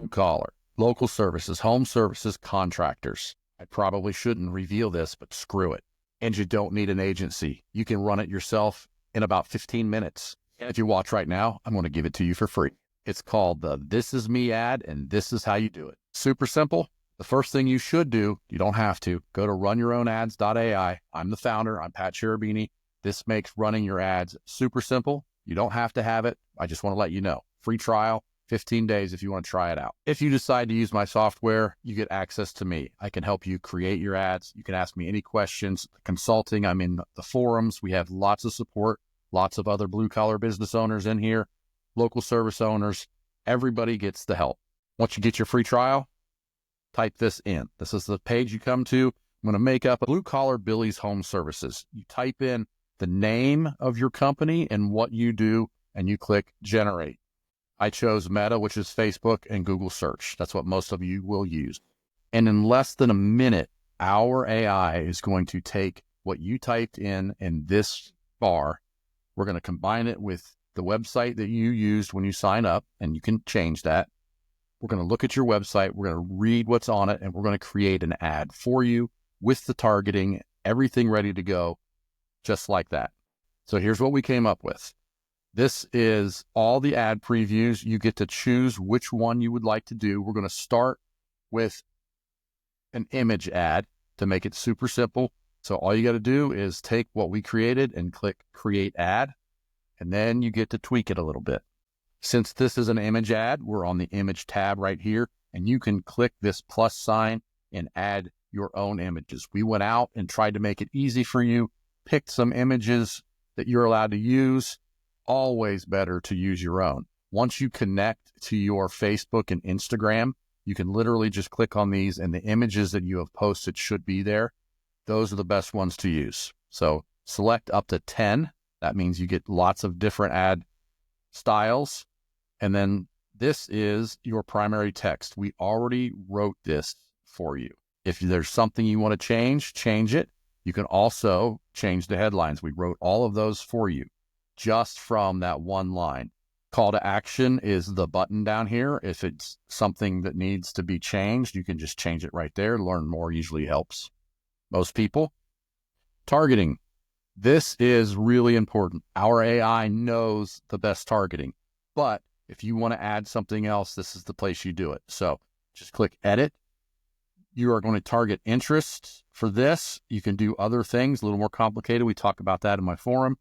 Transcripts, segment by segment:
collar, local services, home services, contractors. I probably shouldn't reveal this, but screw it. And you don't need an agency. You can run it yourself in about 15 minutes. And if you watch right now, I'm going to give it to you for free. It's called the This Is Me ad, and this is how you do it. Super simple. The first thing you should do, you don't have to, go to runyourown.ads.ai. I'm the founder. I'm Pat Cherubini. This makes running your ads super simple. You don't have to have it. I just want to let you know. Free trial, 15 days if you want to try it out. If you decide to use my software, you get access to me. I can help you create your ads. You can ask me any questions. Consulting, I'm in the forums. We have lots of support, lots of other blue-collar business owners in here, local service owners. Everybody gets the help. Once you get your free trial, type this in. This is the page you come to. I'm going to make up a blue-collar Billy's Home Services. You type in the name of your company and what you do, and you click Generate. I chose Meta, which is Facebook, and Google Search. That's what most of you will use. And in less than a minute, our AI is going to take what you typed in this bar. We're going to combine it with the website that you used when you sign up, and you can change that. We're going to look at your website. We're going to read what's on it, and we're going to create an ad for you with the targeting, everything ready to go, just like that. So here's what we came up with. This is all the ad previews. You get to choose which one you would like to do. We're going to start with an image ad to make it super simple. So all you got to do is take what we created and click Create Ad, and then you get to tweak it a little bit. Since this is an image ad, we're on the image tab right here, and you can click this plus sign and add your own images. We went out and tried to make it easy for you, picked some images that you're allowed to use. Always better to use your own. Once you connect to your Facebook and Instagram, you can literally just click on these, and the images that you have posted should be there. Those are the best ones to use. So select up to 10. That means you get lots of different ad styles. And then this is your primary text. We already wrote this for you. If there's something you want to change it. You can also change the headlines. We wrote all of those for you just from that one line. Call to action is the button down here. If it's something that needs to be changed, you can just change it right there. Learn more usually helps most people. Targeting. This is really important. Our AI knows the best targeting, but if you want to add something else, this is the place you do it. So just click Edit. You are going to target interests for this. You can do other things, a little more complicated. We talk about that in my forum.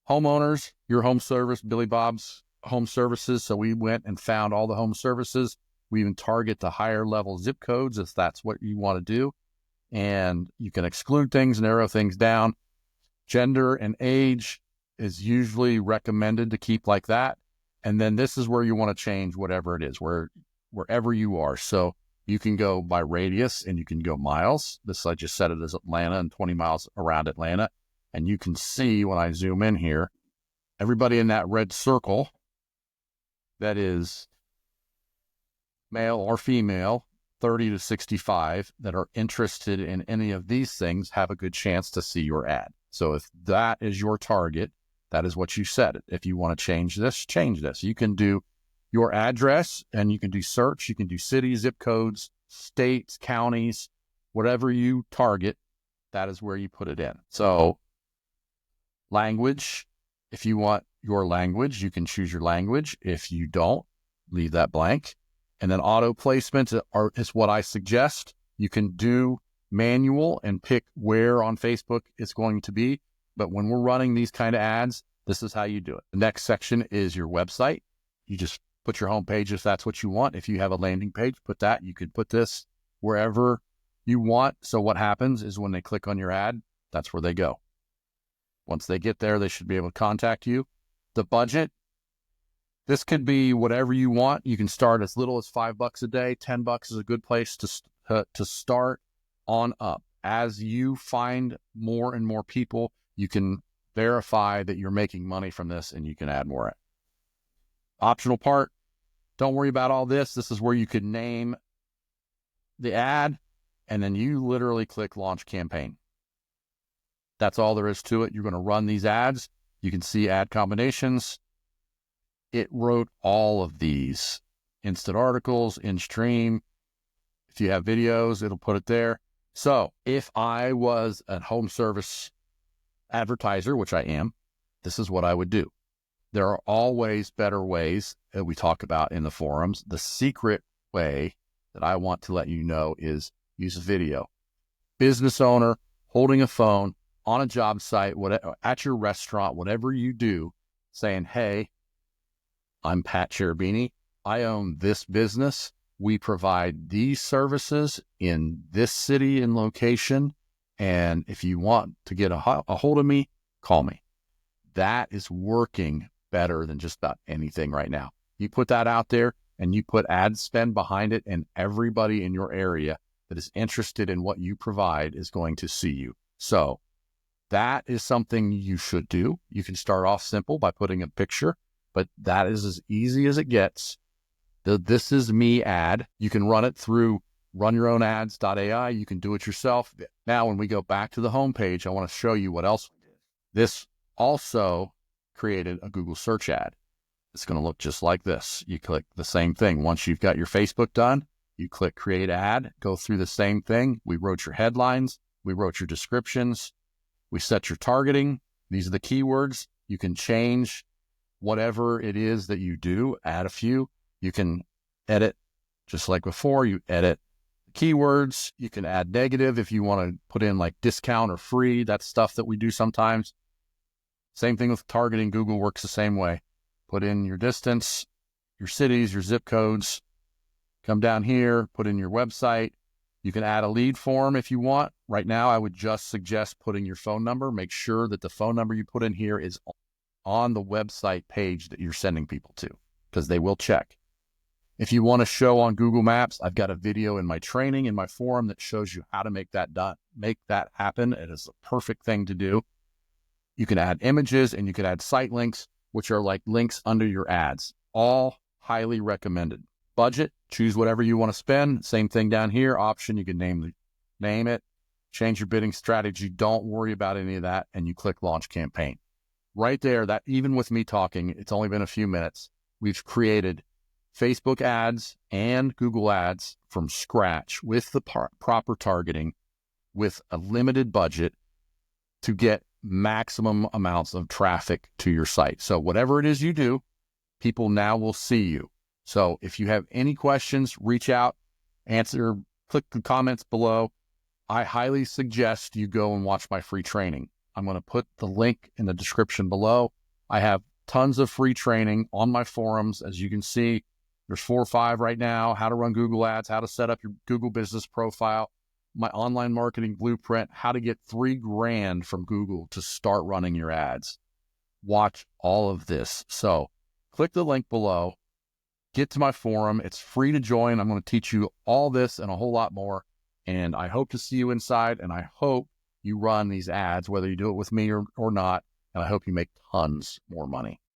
Homeowners, your home service, Billy Bob's Home Services. So we went and found all the home services. We even target the higher level zip codes if that's what you want to do. And you can exclude things, narrow things down. Gender and age is usually recommended to keep like that. And then this is where you want to change whatever it is, wherever you are. So you can go by radius and you can go miles. This, I just set it as Atlanta and 20 miles around Atlanta. And you can see when I zoom in here, everybody in that red circle that is male or female, 30 to 65, that are interested in any of these things have a good chance to see your ad. So if that is your target, that is what you set it. If you want to change this, change this. You can do your address and you can do search. You can do cities, zip codes, states, counties, whatever you target, that is where you put it in. So language, if you want your language, you can choose your language. If you don't, leave that blank. And then auto placement is what I suggest. You can do manual and pick where on Facebook it's going to be. But when we're running these kind of ads, this is how you do it. The next section is your website. You just put your home page if that's what you want. If you have a landing page, put that. You could put this wherever you want. So what happens is when they click on your ad, that's where they go. Once they get there, they should be able to contact you. The budget, this could be whatever you want. You can start as little as $5 a day. $10 is a good place to start on up. As you find more and more people, you can verify that you're making money from this and you can add more. Optional part, don't worry about all this. This is where you could name the ad and then you literally click launch campaign. That's all there is to it. You're going to run these ads. You can see ad combinations. It wrote all of these instant articles, in stream. If you have videos, it'll put it there. So if I was a home service advertiser, which I am, this is what I would do. There are always better ways that we talk about in the forums. The secret way that I want to let you know is use a video. Business owner holding a phone on a job site, whatever, at your restaurant, whatever you do, saying, hey, I'm Pat Cherubini. I own this business. We provide these services in this city and location. And if you want to get a hold of me, call me. That is working better than just about anything right now. You put that out there and you put ad spend behind it, and everybody in your area that is interested in what you provide is going to see you. So that is something you should do. You can start off simple by putting a picture, but that is as easy as it gets. The This Is Me ad, you can run it through runyourown.ads.ai. You can do it yourself. Now, when we go back to the homepage, I want to show you what else we did. This also created a Google search ad. It's going to look just like this. You click the same thing. Once you've got your Facebook done, you click create ad, go through the same thing. We wrote your headlines. We wrote your descriptions. We set your targeting. These are the keywords. You can change whatever it is that you do, add a few. You can edit just like before. You edit keywords. You can add negative if you want to put in like discount or free. That's stuff that we do sometimes. Same thing with targeting. Google works the same way. Put in your distance, your cities, your zip codes. Come down here, put in your website. You can add a lead form if you want. Right now, I would just suggest putting your phone number. Make sure that the phone number you put in here is on the website page that you're sending people to, because they will check. If you want to show on Google Maps, I've got a video in my training, in my forum, that shows you how to make that happen. It is the perfect thing to do. You can add images and you can add site links, which are like links under your ads. All highly recommended. Budget, choose whatever you want to spend. Same thing down here. Option, you can name it, change your bidding strategy. Don't worry about any of that. And you click launch campaign. Right there, that even with me talking, it's only been a few minutes. We've created Facebook ads and Google ads from scratch with the proper targeting, with a limited budget to get maximum amounts of traffic to your site. So whatever it is you do, people now will see you. So if you have any questions, reach out, click the comments below. I highly suggest you go and watch my free training. I'm going to put the link in the description below. I have tons of free training on my forums. As you can see, there's 4 or 5 right now: how to run Google ads, how to set up your Google business profile, my online marketing blueprint, how to get $3,000 from Google to start running your ads. Watch all of this. So click the link below, get to my forum. It's free to join. I'm going to teach you all this and a whole lot more. And I hope to see you inside. And I hope you run these ads, whether you do it with me or not. And I hope you make tons more money.